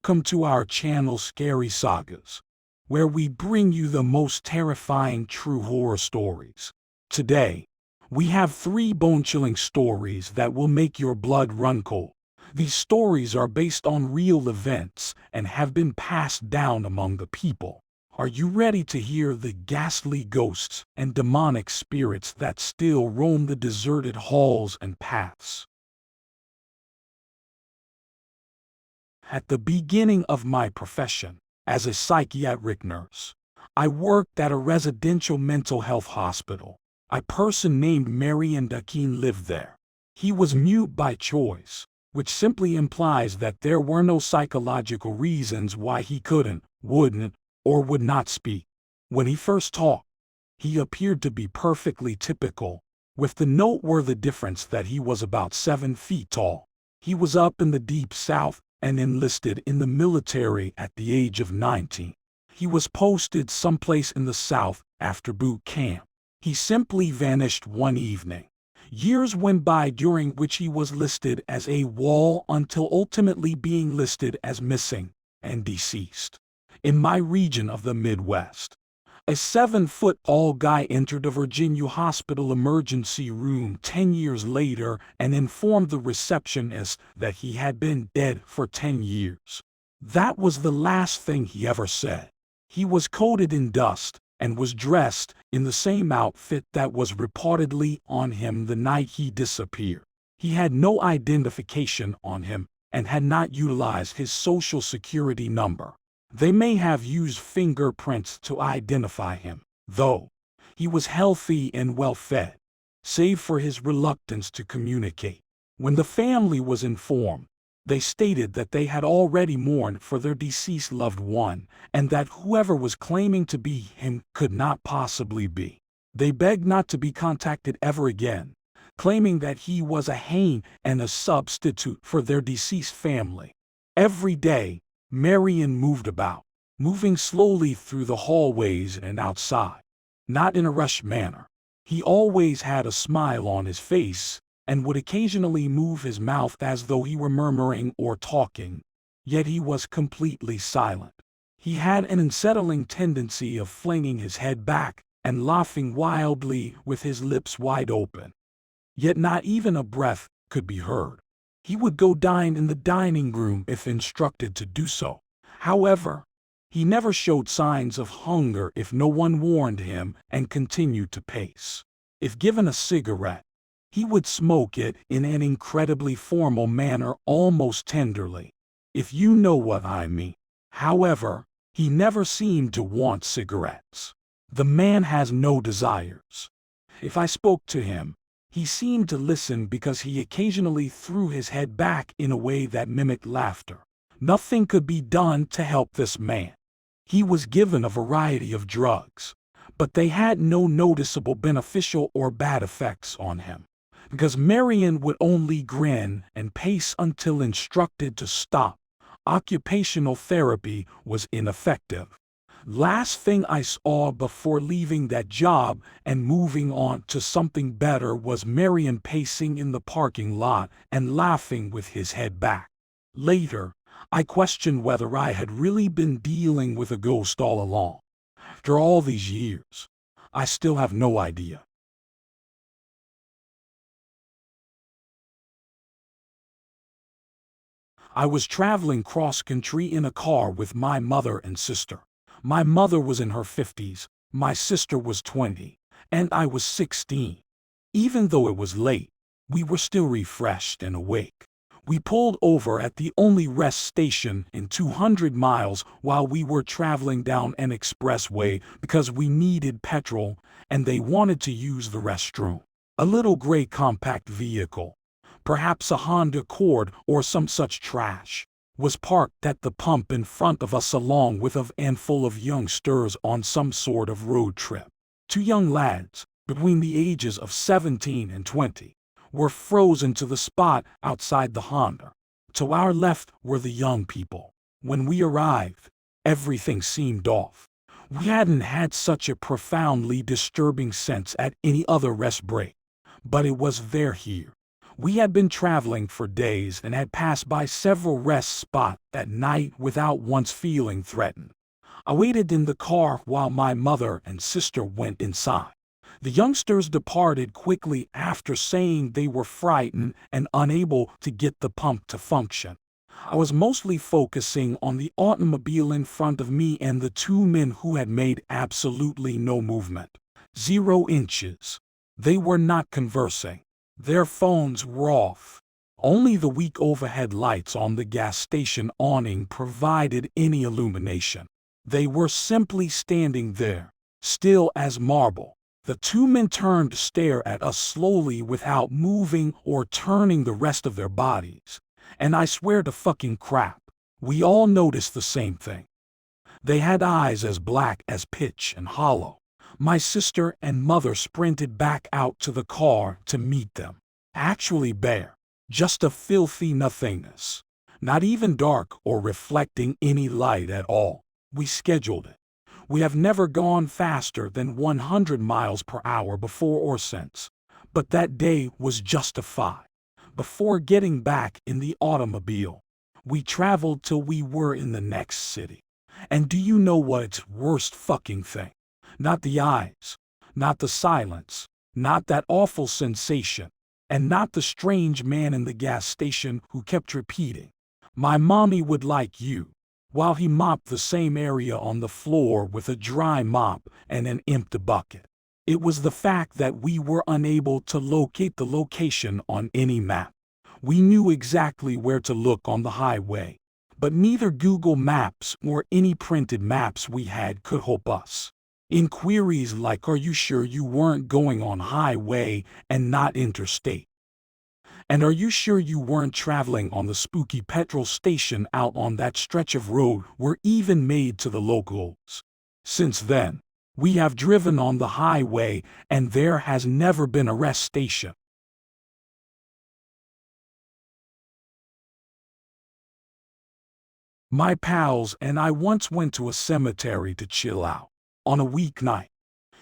Welcome to our channel Scary Sagas, where we bring you the most terrifying true horror stories. Today, we have 3 bone-chilling stories that will make your blood run cold. These stories are based on real events and have been passed down among the people. Are you ready to hear the ghastly ghosts and demonic spirits that still roam the deserted halls and paths? At the beginning of my profession, as a psychiatric nurse, I worked at a residential mental health hospital. A person named Marion Dakin lived there. He was mute by choice, which simply implies that there were no psychological reasons why he couldn't, wouldn't, or would not speak. When he first talked, he appeared to be perfectly typical, with the noteworthy difference that he was about 7 feet tall. He was up in the deep South and enlisted in the military at the age of 19. He was posted someplace in the South after boot camp. He simply vanished one evening. Years went by during which he was listed as AWOL until ultimately being listed as missing and deceased. In my region of the Midwest, a 7-foot-tall guy entered a Virginia hospital emergency room 10 years later and informed the receptionist that he had been dead for 10 years. That was the last thing he ever said. He was coated in dust and was dressed in the same outfit that was reportedly on him the night he disappeared. He had no identification on him and had not utilized his social security number. They may have used fingerprints to identify him, though. He was healthy and well-fed, save for his reluctance to communicate. When the family was informed, they stated that they had already mourned for their deceased loved one, and that whoever was claiming to be him could not possibly be. They begged not to be contacted ever again, claiming that he was a hang and a substitute for their deceased family. Every day, Marion moved about, moving slowly through the hallways and outside, not in a rushed manner. He always had a smile on his face and would occasionally move his mouth as though he were murmuring or talking, yet he was completely silent. He had an unsettling tendency of flinging his head back and laughing wildly with his lips wide open. Yet not even a breath could be heard. He would go dine in the dining room if instructed to do so. However, he never showed signs of hunger if no one warned him and continued to pace. If given a cigarette, he would smoke it in an incredibly formal manner, almost tenderly, if you know what I mean. However, he never seemed to want cigarettes. The man has no desires. If I spoke to him, he seemed to listen because he occasionally threw his head back in a way that mimicked laughter. Nothing could be done to help this man. He was given a variety of drugs, but they had no noticeable beneficial or bad effects on him. Because Marion would only grin and pace until instructed to stop, occupational therapy was ineffective. Last thing I saw before leaving that job and moving on to something better was Marion pacing in the parking lot and laughing with his head back. Later, I questioned whether I had really been dealing with a ghost all along. After all these years, I still have no idea. I was traveling cross-country in a car with my mother and sister. My mother was in her 50s, my sister was 20, and I was 16. Even though it was late, we were still refreshed and awake. We pulled over at the only rest station in 200 miles while we were traveling down an expressway because we needed petrol and they wanted to use the restroom. A little gray compact vehicle, perhaps a Honda Accord or some such trash, was parked at the pump in front of us along with a van full of youngsters on some sort of road trip. 2 young lads, between the ages of 17 and 20, were frozen to the spot outside the Honda. To our left were the young people. When we arrived, everything seemed off. We hadn't had such a profoundly disturbing sense at any other rest break, but it was there here. We had been traveling for days and had passed by several rest spots at night without once feeling threatened. I waited in the car while my mother and sister went inside. The youngsters departed quickly after saying they were frightened and unable to get the pump to function. I was mostly focusing on the automobile in front of me and the two men who had made absolutely no movement. 0 inches. They were not conversing. Their phones were off. Only the weak overhead lights on the gas station awning provided any illumination. They were simply standing there, still as marble. The two men turned to stare at us slowly without moving or turning the rest of their bodies. And I swear to fucking crap, we all noticed the same thing. They had eyes as black as pitch and hollow. My sister and mother sprinted back out to the car to meet them. Actually bare, just a filthy nothingness. Not even dark or reflecting any light at all. We scheduled it. We have never gone faster than 100 miles per hour before or since. But that day was justified. Before getting back in the automobile, we traveled till we were in the next city. And do you know what's worst fucking thing? Not the eyes, not the silence, not that awful sensation, and not the strange man in the gas station who kept repeating, "My mommy would like you," while he mopped the same area on the floor with a dry mop and an empty bucket. It was the fact that we were unable to locate the location on any map. We knew exactly where to look on the highway, but neither Google Maps nor any printed maps we had could help us. Inquiries like, "Are you sure you weren't going on highway and not interstate? And are you sure you weren't traveling on the spooky petrol station out on that stretch of road?" were even made to the locals. Since then, we have driven on the highway and there has never been a rest station. My pals and I once went to a cemetery to chill out on a weeknight.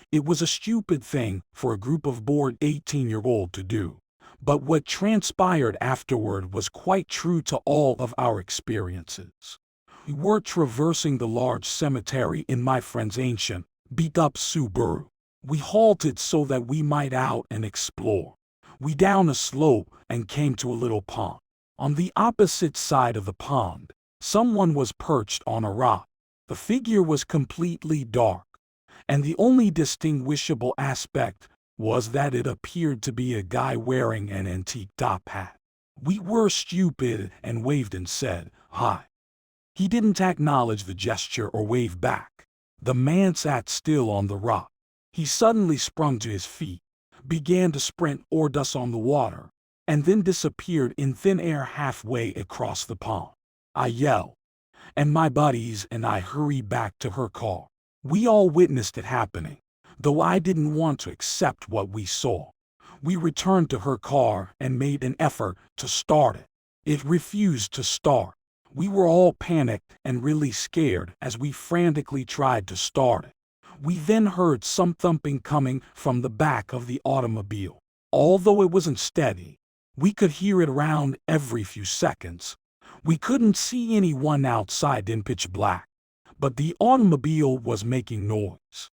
It was a stupid thing for a group of bored 18-year-olds to do, but what transpired afterward was quite true to all of our experiences. We were traversing the large cemetery in my friend's ancient, beat-up Subaru. We halted so that we might out and explore. We down a slope and came to a little pond. On the opposite side of the pond, someone was perched on a rock. The figure was completely dark, and the only distinguishable aspect was that it appeared to be a guy wearing an antique top hat. We were stupid and waved and said, "Hi." He didn't acknowledge the gesture or wave back. The man sat still on the rock. He suddenly sprung to his feet, began to sprint toward us on the water, and then disappeared in thin air halfway across the pond. I yelled, and my buddies and I hurried back to her car. We all witnessed it happening, though I didn't want to accept what we saw. We returned to her car and made an effort to start it. It refused to start. We were all panicked and really scared as we frantically tried to start it. We then heard some thumping coming from the back of the automobile. Although it wasn't steady, we could hear it around every few seconds. We couldn't see anyone outside in pitch black, but the automobile was making noise.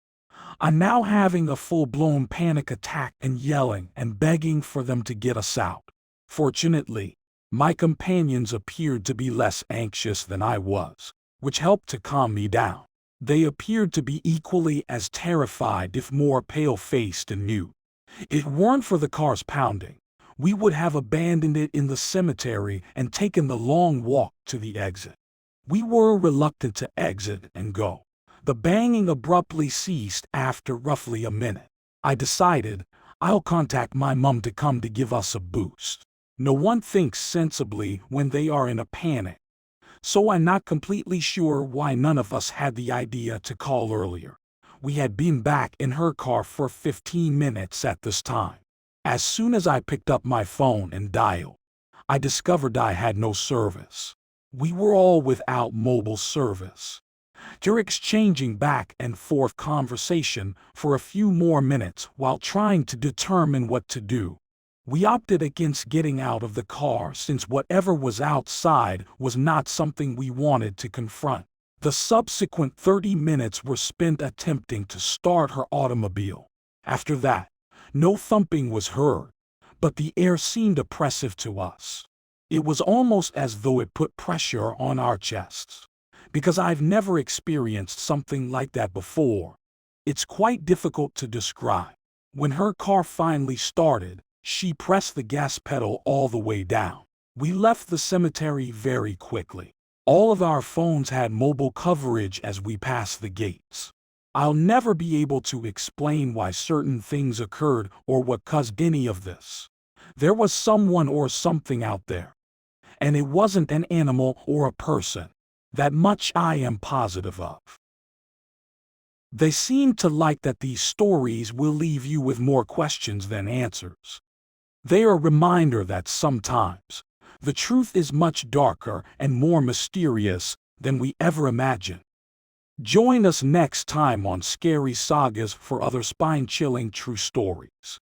I'm now having a full-blown panic attack and yelling and begging for them to get us out. Fortunately, my companions appeared to be less anxious than I was, which helped to calm me down. They appeared to be equally as terrified, if more pale-faced and mute. If it weren't for the car's pounding, we would have abandoned it in the cemetery and taken the long walk to the exit. We were reluctant to exit and go. The banging abruptly ceased after roughly a minute. I decided, I'll contact my mom to come to give us a boost. No one thinks sensibly when they are in a panic, so I'm not completely sure why none of us had the idea to call earlier. We had been back in her car for 15 minutes at this time. As soon as I picked up my phone and dialed, I discovered I had no service. We were all without mobile service. After exchanging back and forth conversation for a few more minutes while trying to determine what to do, We opted against getting out of the car since whatever was outside was not something we wanted to confront. The subsequent 30 minutes were spent attempting to start her automobile. After that, no thumping was heard, but the air seemed oppressive to us. It was almost as though it put pressure on our chests. Because I've never experienced something like that before, it's quite difficult to describe. When her car finally started, she pressed the gas pedal all the way down. We left the cemetery very quickly. All of our phones had mobile coverage as we passed the gates. I'll never be able to explain why certain things occurred or what caused any of this. There was someone or something out there. And it wasn't an animal or a person. That much I am positive of. They seem to like that these stories will leave you with more questions than answers. They are a reminder that sometimes the truth is much darker and more mysterious than we ever imagined. Join us next time on Scary Sagas for other spine-chilling true stories.